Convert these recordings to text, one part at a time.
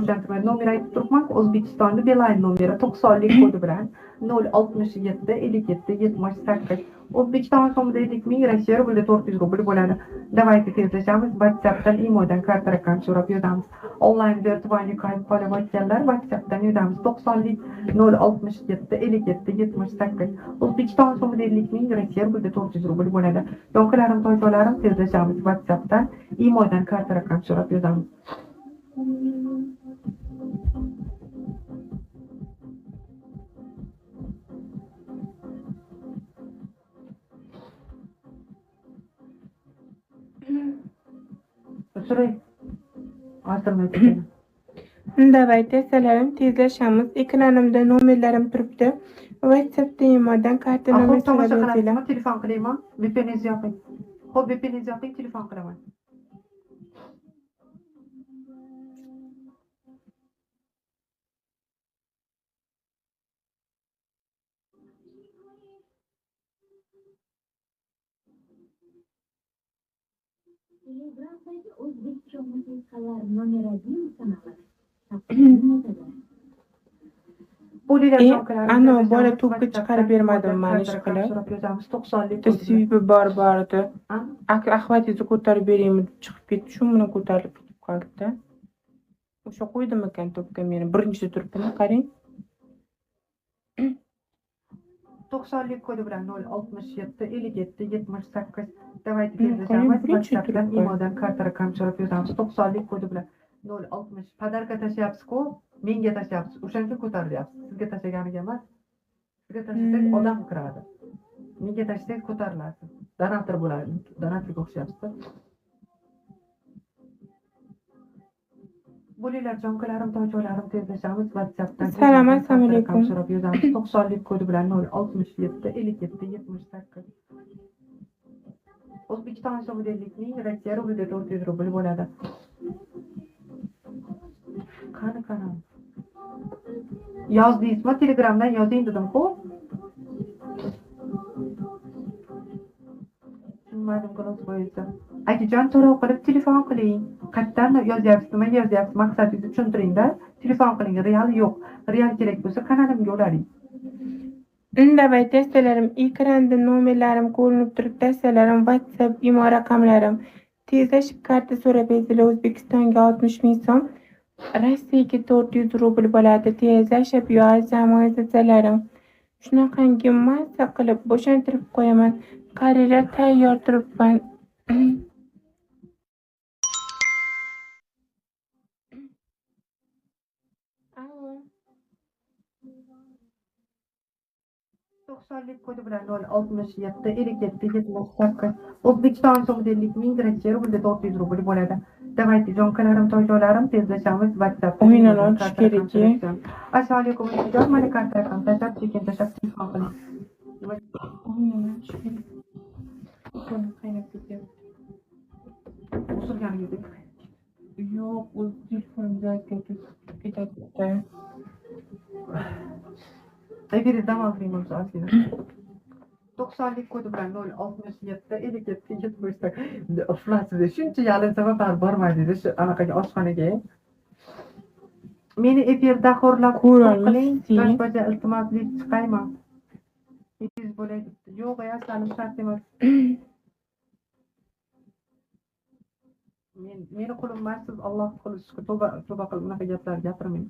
Gentlemen, nomer aytib turibman. O'zbekistonda Beeline nomeri 90lik kodi bilan 067 57 78. O'zbekiston so'mida 50 ming, Rossiya rublida 400 rubl bo'ladi. Давайте tezlashamiz. WhatsAppdan imodan karta rakam so'rab yozamiz. Onlayn virtual kayıt qolib o'tganlar WhatsAppdan yozamiz. 90lik 067 57 78. O'zbekiston so'mida 50 ming, Rossiya rublida 400 rubl bo'ladi. Yo'qlarim, to'ylarim tezlashamiz. WhatsAppdan imodan karta rakam so'rab yozamiz. So'ray. Alternativ. Давайте salarim tezlashamiz. Ekranimda nomerlarim turibdi. WhatsAppda imodan karta nomer Xo'p, tomosha so'rab qilasizmi? yozinglar. Telefon qilayman. VPN'ingizni yoping. Xo'p, VPN'ingizni yoping, telefon qilaman. Telegram'dagi o'zbekcha musiqalar nomer 1 kanali. Ana bola to'pga chiqarib bermadim mana ish qilib. Tasvibi bor edi. Ahvatingizni ko'tarib beraymi deb chiqib ketdi. Shu bilan ko'tarilib ketib qoldi. O'sha qo'ydim ekan to'pga meni. Birinchi turibdi, qarang. 90lik kodi bilan 067 57 78. Давайте tezlashamiz. WhatsAppdan imodan karta rakam so'rab yozamiz. 90lik kodi bilan 060. Podarka tashlayapsiz-ku, menga tashlayapsiz. O'shanga ko'tarilyapsiz. Sizga tashlaganiga emas. Sizga tashlasangiz odam kiradi. Menga tashlasangiz ko'tarilasiz. Donator bo'ladi. Donatorga o'xshayapsiz. Bo'linglar, jonkilarim, to'ylarim tezlashamiz. WhatsAppdan Assalomu alaykum. so'rab yozamiz. 90lik kodi bilan 067 57 78. O'zbekiston so'mida 50 ming, Rossiya rublida 400 rubl bo'ladi. Qani. Yozdingizmi? Telegramdan yozing dedim-ku. Tushunmadim, qo'los bo'yicha. Akajon, to'lov qilib telefon qiling. Qayerdan yozyapsiz, nimaga yozyapsiz? Maqsadingizni tushuntiring-da. Telefon qiling, real yo'q. Real kerak bo'lsa kanalimga ularing. Давайте salarim ekranda nomerlarim ko'rinib turibdi. Salarim WhatsApp imo raqamlarim. Tezlashib karta so'rab yozinglar. O'zbekistonga 60 ming so'm, Rossiyaga 400 rubl bo'ladi. Tezlashib yozamiz salarim. Shunaqangi massa qilib bo'shantirib qo'yaman. Qaranglar, tayyor turibman. Alo. 90lik kodi bilan 067 57 78. O'zbekiston so'mida 50 ming, Rossiya rublida 400 rubl bo'ladi. Давайте, jonkilarim, to'ylarim tezlashamiz. WhatsApp. O'yinlar ochish kerak. Assalomu alaykum. Mana karta rakam tashlab, sekin tashlab telefon qiling. O'yinlar ochish kerak. Qo'lim qaynab ketyapti. Usurganingizdek. Yo'q, o'z telefonimga ketib ketadi. Biri dam oling bo'lsa ozgina. 90lik kodi bilan 067 57 78. Uflasiz. Shuncha yalinsam bormaydi shu anaqaga oshxonaga. Meni efirda xo'rlab qiling. Boshqa iltimoslik chiqayman. Ekiz bo'ladi. Yo'q, salim shart emas. Meni qo'lim emas, Alloh qo'li. Tavba qilib unaqa gaplar gapirmang.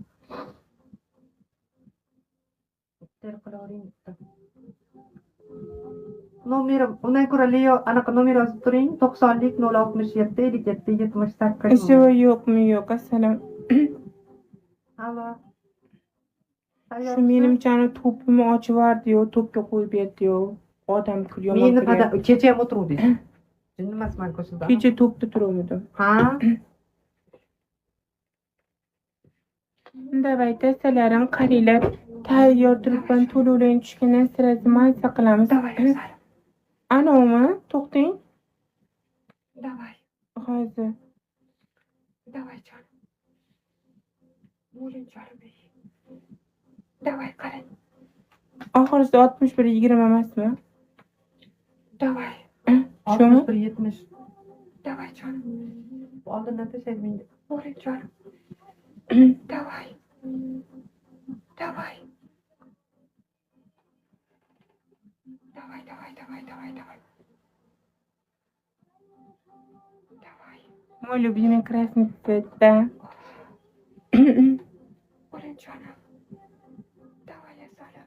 Nomeri undan ko'ra Leo anaqa nomer yozib turing. 90lik 067 57 78. Ishi yo'qmi? Yo'q, assalom. Alo. Shu menimchani to'pimni ochib yubordi-yu, to'pga qo'yib berdi-yu. Odam yomon. Meni kecha ham o'tiruvdingiz. Jinnimasman ko'rsatdim. Kecha to'pda turuvdim. Ha? Давайте salarim qaranglar. Tayyor turibman. To'lovlarni tushgandan sirasi massa qilamiz. Anavmi? To'xtang. Давай. Hozir. Давай, canım. Bo'ling canım. Давай, qarang. Oxirisi 61 20 emasmi? Давай. Shumi? 61 70. Давай, canım. Oldindan tashlayman. Bo'ling canım. Давай. Давай. Давай, давай, давай, давай, давай. Давай. Мой любимый красный цвет, да. Блин, canım. Давай, я Соля.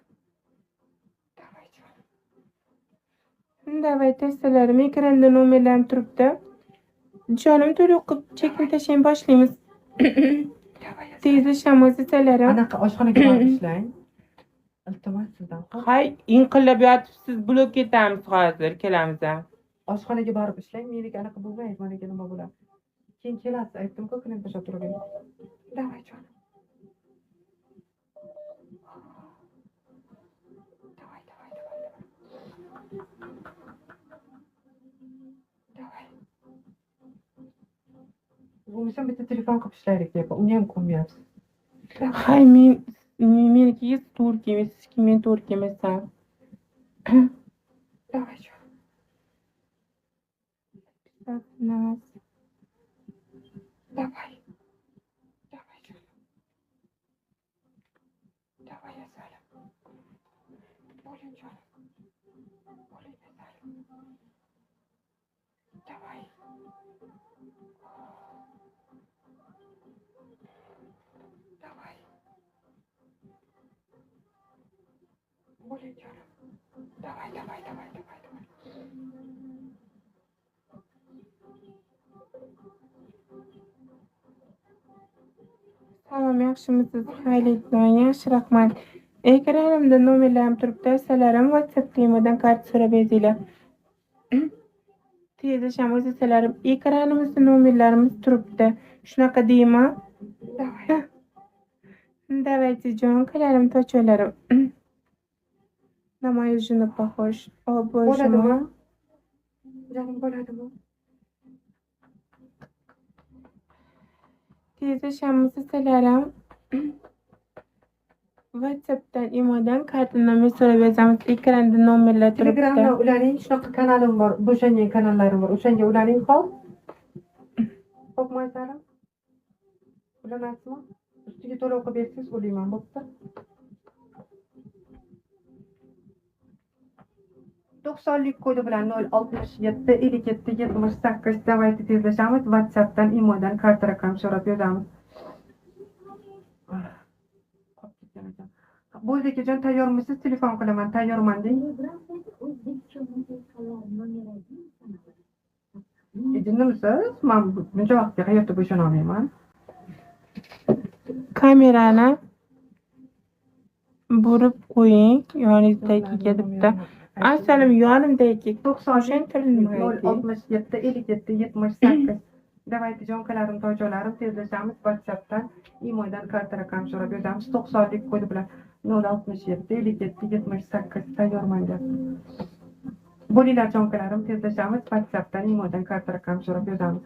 Давай, canım. Давай, testlerim. Ekranda nomerlerim turibdi. Jonim to'liq qilib chekni tashlay boshlaymiz. Tezlashamiz desalarim. anaqa oshxonaga borib ishlang. Iltimos sizdan. Hay, inqillab yotibsiz, blok ketamiz hozir, kelamiz. Oshxonaga borib ishlang. Meniki anaqa bo'lmaydi. Meniki nima bo'ladi? Keyin kelasiz. Aytdim-ku, kuni tashlab turavering. Давай, jonim. Давай, давай, давай, давай. Давай. Bo'lmasa bitta telefon qilib ishlaylik deb. Uni ham ko'nmayapsiz. Hay, meniki turk emas, sizki men turk emasman. Давай, jonim. Давай. Давай. Давай, jonim. Давай, я Соля. Блин, jonim. Блин, я Соля. Давай. Давай. Блин, jonim. Давай, давай, давай, давай, давай. Salom, yaxshimisiz? Xayrli, yaxshi, rahmat. Ekranimda nomerlarim turibdi. Salarim WhatsApp temadan kart so'rab bezinglar. Tezlashamiz desalarim. Ekranimizda nomerlarimiz turibdi. Shunaqa deymi? Давай. Давайте, jonlarim, to'chalarim. На мою жену похож. О, боже мой. Bo'ladimi? Jonim bo'ladimi? Tezlashamiz desalarim. WhatsAppdan, imodan karta nomer so'rab yozamiz. Ekranda nomerlar turibdi. Telegramda ularing, shunaqa kanalim bor, bo'shangan kanallarim bor. O'shanga ularing hop. Xo'pmi aytarim? Ulamasizmi? Ustiga to'lov qilib bersangiz ulayman, bo'pti. 90lik kodi bilan 067 57 78 davayda tezlashamiz. WhatsAppdan, imodan karta raqam so'rab yozamiz. Bo'ldi akajon, tayyormisiz? Telefon qilaman, tayyorman deng. Telegrammdagi o'zbekcha musiqalar nomer 1 sanaladi. Jinnimisiz? Men buncha vaqtga hayotda bo'shana olmayman. Kamerani burib qo'ying. Yoningizdagi bitta. Asalim yonimdagi 90 tirilmaydi. 067 57 78. Davayda jonkalarim, to'jolarim tezlashamiz. WhatsAppdan, imodan karta raqam so'rab yozamiz. 90lik kodi bilan 067 57 78 tayyorman deb. Bo'linglar jonkalarim, tezlashamiz. WhatsAppdan, imodan karta raqam so'rab yozamiz.